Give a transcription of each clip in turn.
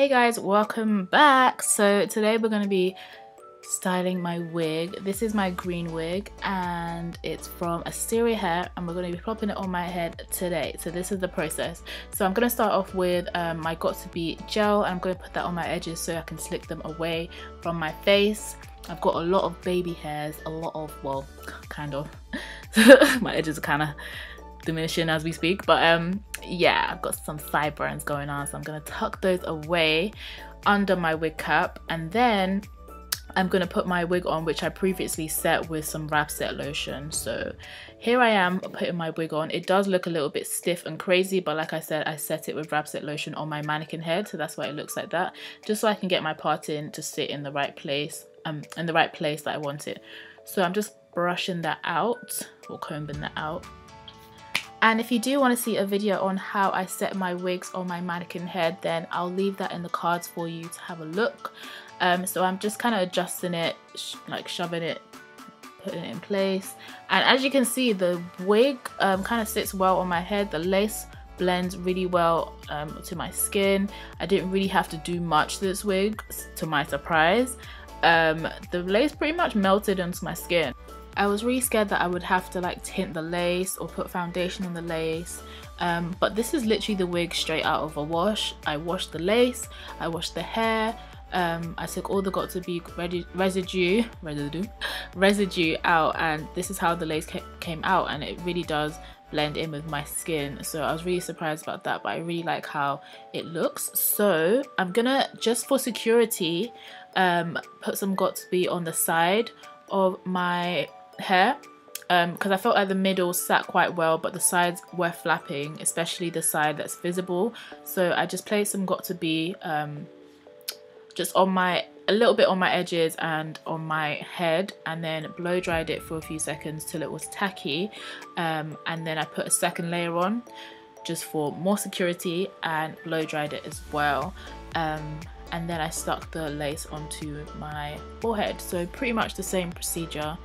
Hey guys, welcome back. So today we're going to be styling my wig. This is my green wig and it's from Asteria Hair and we're going to be popping it on my head today. So this is the process. So I'm going to start off with my Got To Be gel and I'm going to put that on my edges so I can slick them away from my face. I've got a lot of baby hairs, well, kind of. My edges are kind of diminishing as we speak, but yeah, I've got some sideburns going on, so I'm gonna tuck those away under my wig cap, and then I'm gonna put my wig on, which I previously set with some wrap set lotion. So here I am putting my wig on. It does look a little bit stiff and crazy, but like I said, I set it with wrap set lotion on my mannequin head, so that's why it looks like that, just so I can get my parting to sit in the right place, in the right place that I want it. So I'm just brushing that out or combing that out. And if you do want to see a video on how I set my wigs on my mannequin head, then I'll leave that in the cards for you to have a look. So I'm just kind of adjusting it, like shoving it, putting it in place. And as you can see, the wig kind of sits well on my head. The lace blends really well to my skin. I didn't really have to do much to this wig, to my surprise. The lace pretty much melted onto my skin. I was really scared that I would have to like tint the lace or put foundation on the lace, but this is literally the wig straight out of a wash. I washed the lace, I washed the hair, I took all the Got To Be residue out, and this is how the lace came out, and it really does blend in with my skin. So I was really surprised about that, but I really like how it looks. So I'm gonna, just for security, put some Got To Be on the side of my hair, because I felt like the middle sat quite well, but the sides were flapping, especially the side that's visible. So I just placed some Got To Be just on a little bit on my edges and on my head, and then blow dried it for a few seconds till it was tacky, and then I put a second layer on just for more security and blow dried it as well. And then I stuck the lace onto my forehead. So pretty much the same procedure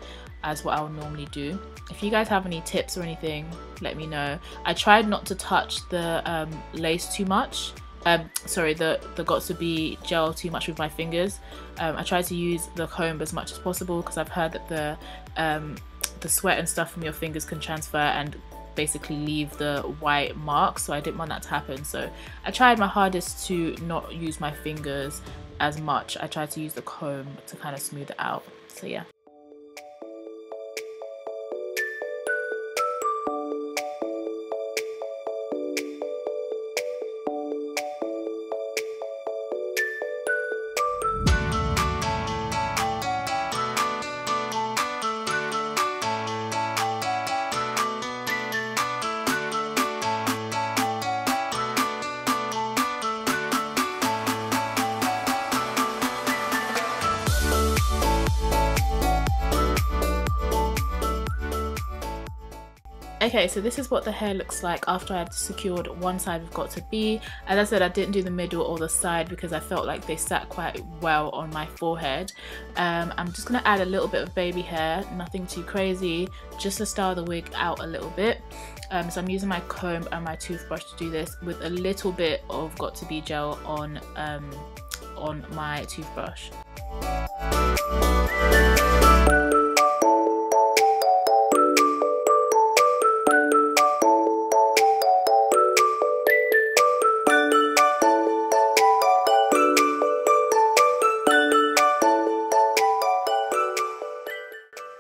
as what I would normally do. If you guys have any tips or anything, let me know. I tried not to touch the lace too much. Sorry, the Got To Be gel too much with my fingers. I tried to use the comb as much as possible because I've heard that the sweat and stuff from your fingers can transfer and basically leave the white marks, so I didn't want that to happen. So I tried my hardest to not use my fingers as much. I tried to use the comb to kind of smooth it out. So yeah. Okay, so this is what the hair looks like after I've secured one side of Got To Be. As I said, I didn't do the middle or the side because I felt like they sat quite well on my forehead. I'm just going to add a little bit of baby hair, nothing too crazy, just to style the wig out a little bit. So I'm using my comb and my toothbrush to do this with a little bit of Got To Be gel on my toothbrush.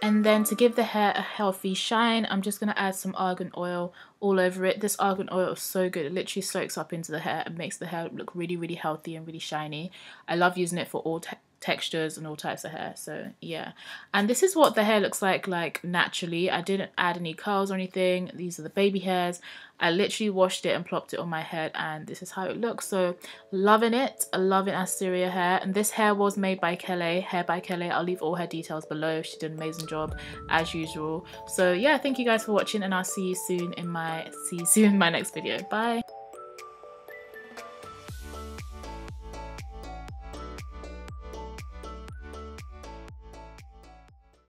And then to give the hair a healthy shine, I'm just going to add some argan oil all over it. This argan oil is so good. It literally soaks up into the hair and makes the hair look really, really healthy and really shiny. I love using it for all textures and all types of hair. So yeah, and this is what the hair looks like naturally. I didn't add any curls or anything. These are the baby hairs. I literally washed it and plopped it on my head, and this is how it looks. So loving it. I love it. Asteria Hair, and this hair was made by Kelly, Hair by Kelly. I'll leave all her details below. She did an amazing job as usual. So yeah, thank you guys for watching, and I'll see you soon in my next video. Bye.